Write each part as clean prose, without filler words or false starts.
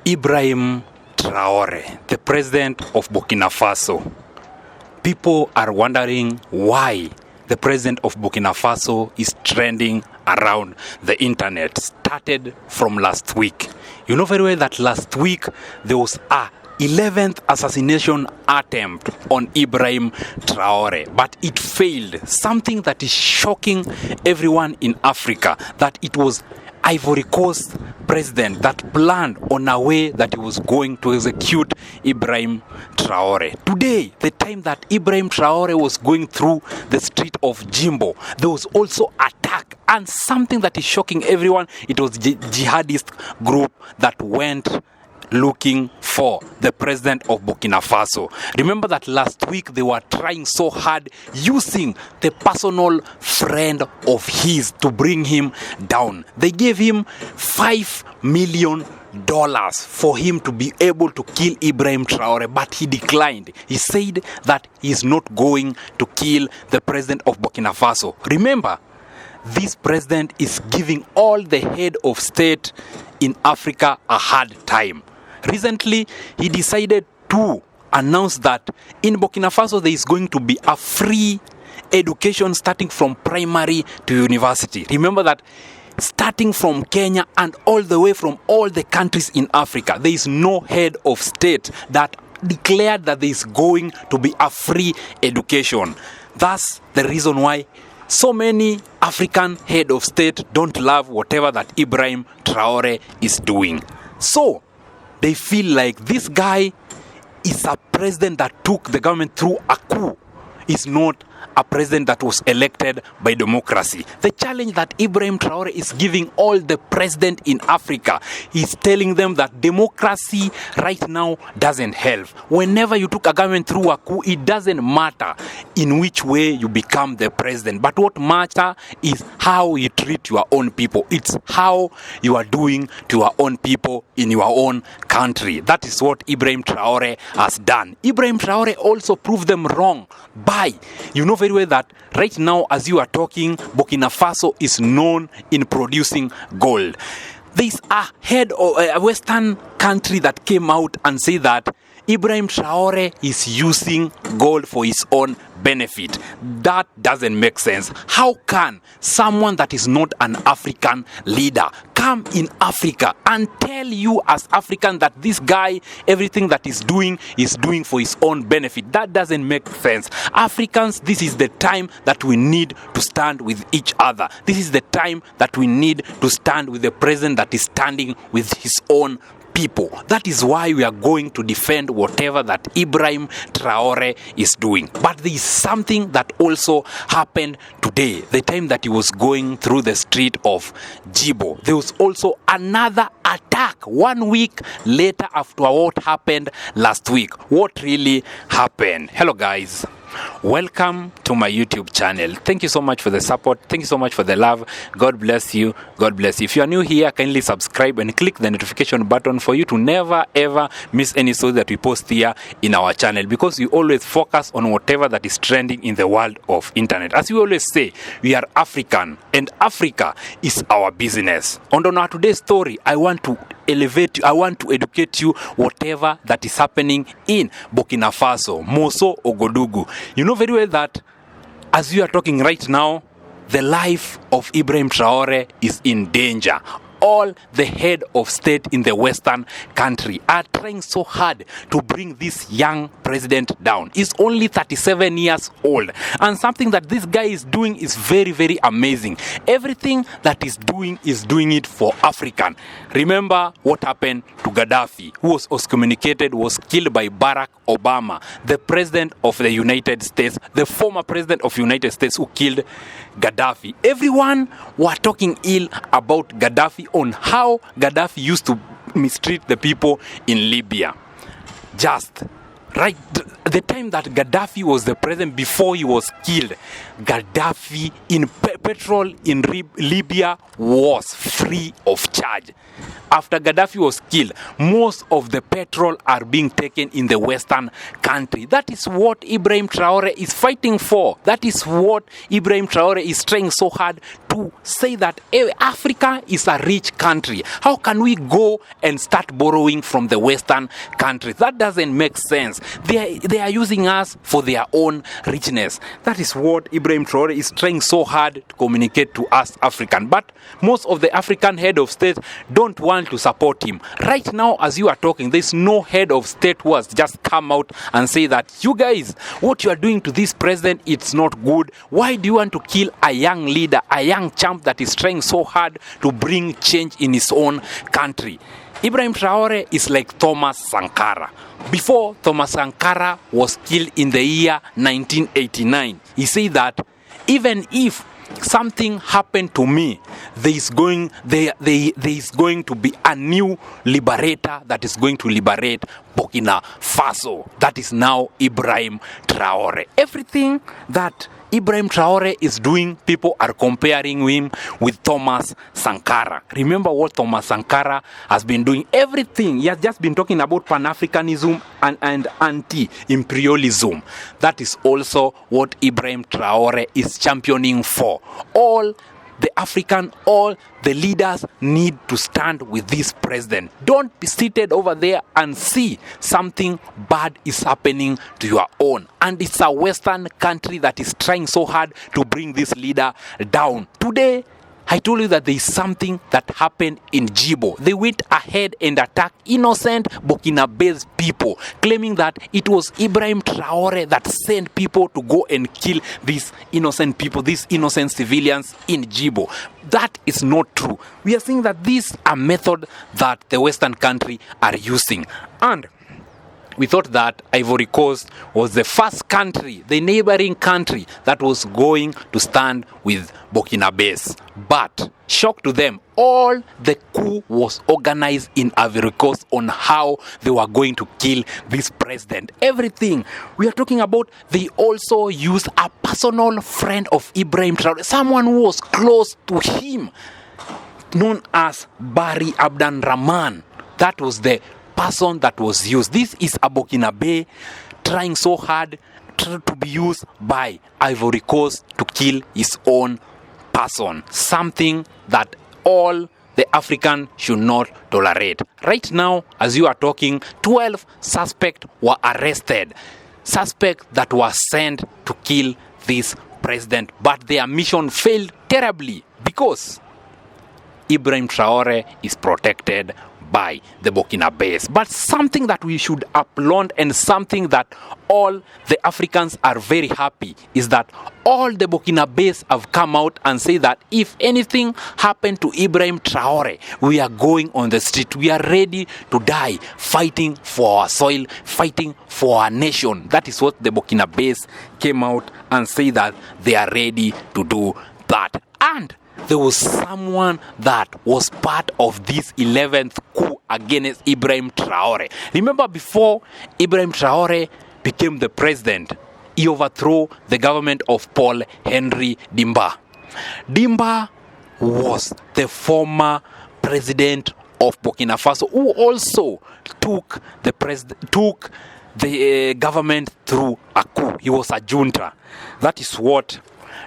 Ibrahim Traore, the president of Burkina Faso. People are wondering why the president of Burkina Faso is trending around the internet. Started from last week. You know very well that last week there was a 11th assassination attempt on Ibrahim Traore, but it failed. Something that is shocking everyone in Africa, that it was Ivory Coast president that planned on a way that he was going to execute Ibrahim Traore. Today, the time that Ibrahim Traore was going through the street of Jimbo, there was also attack, and something that is shocking everyone, it was jihadist group that went looking for the president of Burkina Faso. Remember that last week they were trying so hard, using the personal friend of his to bring him down. They gave him $5 million for him to be able to kill Ibrahim Traore, but he declined. He said that he is not going to kill the president of Burkina Faso. Remember, this president is giving all the head of state in Africa a hard time. Recently, he decided to announce that in Burkina Faso there is going to be a free education starting from primary to university. Remember that starting from Kenya and all the way from all the countries in Africa, there is no head of state that declared that there is going to be a free education. That's the reason why so many African head of state don't love whatever that Ibrahim Traore is doing. So they feel like this guy is a president that took the government through a coup. Is not a president that was elected by democracy. The challenge that Ibrahim Traore is giving all the president in Africa, he's telling them that democracy right now doesn't help. Whenever you took a government through a coup, it doesn't matter in which way you become the president. But what matters is how you treat your own people. It's how you are doing to your own people in your own country. That is what Ibrahim Traore has done. Ibrahim Traore also proved them wrong by, you know very well that right now as you are talking, Burkina Faso is known in producing gold. There is a head of a Western country that came out and said that Ibrahim Traore is using gold for his own benefit. That doesn't make sense. How can someone that is not an African leader come in Africa and tell you as African that this guy, everything that he's doing is doing for his own benefit? That doesn't make sense. Africans, this is the time that we need to stand with each other. This is the time that we need to stand with the president that is standing with his own people. That is why we are going to defend whatever that Ibrahim Traore is doing. But there is something that also happened today, the time that he was going through the street of Jibo. There was also another attack 1 week later after what happened last week. What really happened? Hello guys. Welcome to my YouTube channel. Thank you so much for the support. Thank you so much for the love. God bless you. God bless you. If you are new here, kindly subscribe and click the notification button for you to never ever miss any story that we post here in our channel, because we always focus on whatever that is trending in the world of internet. As we always say, we are African and Africa is our business. And on our today's story, I want to elevate you, I want to educate you whatever that is happening in Burkina Faso, Moso Ogodugu. You know very well that as you are talking right now, the life of Ibrahim Traore is in danger. All the head of state in the Western country are trying so hard to bring this young president down. He's only 37 years old. And something that this guy is doing is very, very amazing. Everything that he's doing it for African. Remember what happened to Gaddafi, who was excommunicated, was killed by Barack Obama, the president of the United States, the former president of the United States who killed Gaddafi. Everyone were talking ill about Gaddafi, on how Gaddafi used to mistreat the people in Libya. Just the time that Gaddafi was the president, before he was killed, Gaddafi in petrol in Libya was free of charge. After Gaddafi was killed, most of the petrol are being taken in the Western country. That is what Ibrahim Traore is fighting for. That is what Ibrahim Traore is trying so hard to say, that Africa is a rich country. How can we go and start borrowing from the Western countries? That doesn't make sense. They are using us for their own richness. That is what Ibrahim Traore is trying so hard to communicate to us African. But most of the African head of state don't want to support him. Right now, as you are talking, there's no head of state who has just come out and say that, you guys, what you are doing to this president, it's not good. Why do you want to kill a young leader, a young champ that is trying so hard to bring change in his own country? Ibrahim Traore is like Thomas Sankara. Before Thomas Sankara was killed in the year 1989, he said that even if something happened to me, there is going to be a new liberator that is going to liberate Burkina Faso. That is now Ibrahim Traore. Everything that Ibrahim Traore is doing, people are comparing him with Thomas Sankara. Remember what Thomas Sankara has been doing? Everything. He has just been talking about Pan-Africanism and anti-imperialism. That is also what Ibrahim Traore is championing for. All the leaders need to stand with this president. Don't be seated over there and see something bad is happening to your own. And it's a Western country that is trying so hard to bring this leader down. Today, I told you that there is something that happened in Djibo. They went ahead and attacked innocent Burkina-based people, claiming that it was Ibrahim Traore that sent people to go and kill these innocent people, these innocent civilians in Djibo. That is not true. We are seeing that this is a method that the Western country are using. And we thought that Ivory Coast was the first country, the neighboring country, that was going to stand with Burkina-Faso. But, shock to them, all the coup was organized in Ivory Coast on how they were going to kill this president. Everything. We are talking about, they also used a personal friend of Ibrahim Traore, someone who was close to him, known as Barry Abdan-Rahman. That was the person that was used. This is a Burkinabe trying so hard to be used by Ivory Coast to kill his own person. Something that all the African should not tolerate. Right now, as you are talking, 12 suspects were arrested. Suspects that were sent to kill this president. But their mission failed terribly because Ibrahim Traore is protected by the Burkina-Faso. But something that we should applaud and something that all the Africans are very happy is that all the Burkina-Faso have come out and say that if anything happened to Ibrahim Traore, we are going on the street. We are ready to die fighting for our soil, fighting for our nation. That is what the Burkina-Faso came out and say that they are ready to do that. And there was someone that was part of this 11th coup against Ibrahim Traore. Remember, before Ibrahim Traore became the president, he overthrew the government of Paul Henry Dimba. Dimba was the former president of Burkina Faso, who also took the government through a coup. He was a junta. That is what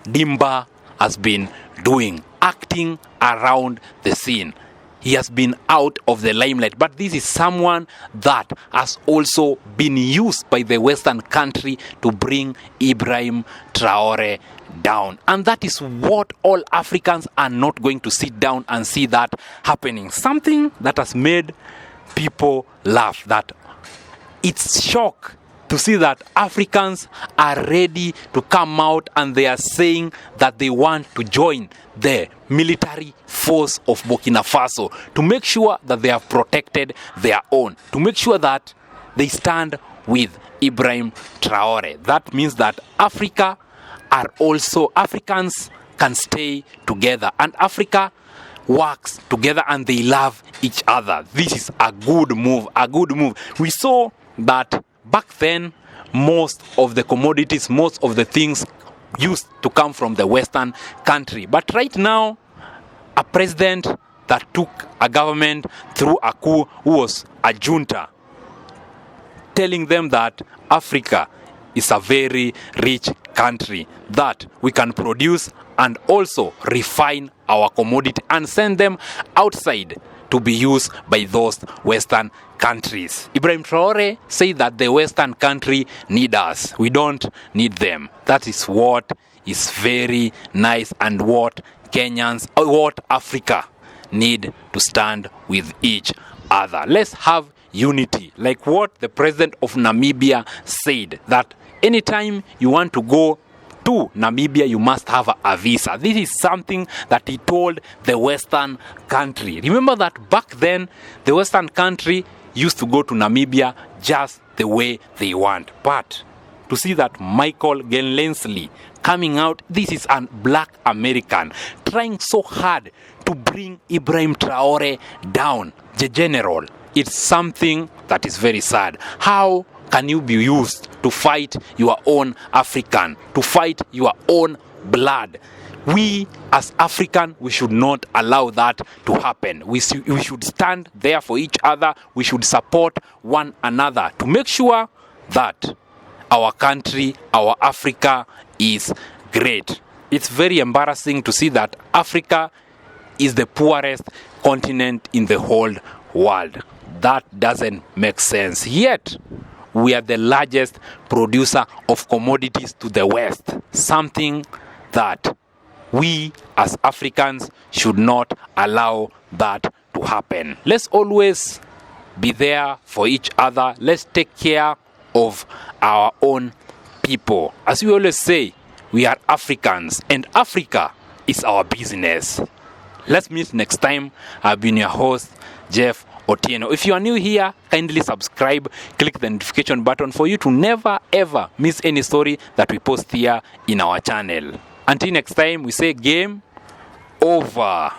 Dimba has been doing, acting around the scene. He has been out of the limelight, but this is someone that has also been used by the Western country to bring Ibrahim Traore down. And that is what all Africans are not going to sit down and see that happening. Something that has made people laugh, that it's shock to see that Africans are ready to come out and they are saying that they want to join the military force of Burkina Faso to make sure that they have protected their own, to make sure that they stand with Ibrahim Traore. That means that Africans can stay together, and Africa works together and they love each other. This is a good move, We saw that back then, most of the commodities, most of the things used to come from the Western country. But right now, a president that took a government through a coup, who was a junta, telling them that Africa is a very rich country, that we can produce and also refine our commodity and send them outside to be used by those Western countries. Ibrahim Traore said that the Western country need us. We don't need them. That is what is very nice, and what Kenyans, or what Africa need to stand with each other. Let's have unity, like what the president of Namibia said, that anytime you want to go to Namibia, you must have a visa. This is something that he told the Western country. Remember that back then, the Western country used to go to Namibia just the way they want. But to see that Michael Genlensley coming out, this is a black American, trying so hard to bring Ibrahim Traore down, the general. It's something that is very sad. How can you be used to fight your own African, to fight your own blood? We as African, we should not allow that to happen. We should stand there for each other. We should support one another to make sure that our country, our Africa is great. It's very embarrassing to see that Africa is the poorest continent in the whole world. That doesn't make sense. Yet, we are the largest producer of commodities to the West. Something that we as Africans should not allow that to happen. Let's always be there for each other. Let's take care of our own people. As we always say, we are Africans, and Africa is our business. Let's meet next time. I've been your host, Jeff Otieno. If you are new here, kindly subscribe, click the notification button for you to never ever miss any story that we post here in our channel. Until next time, we say game over.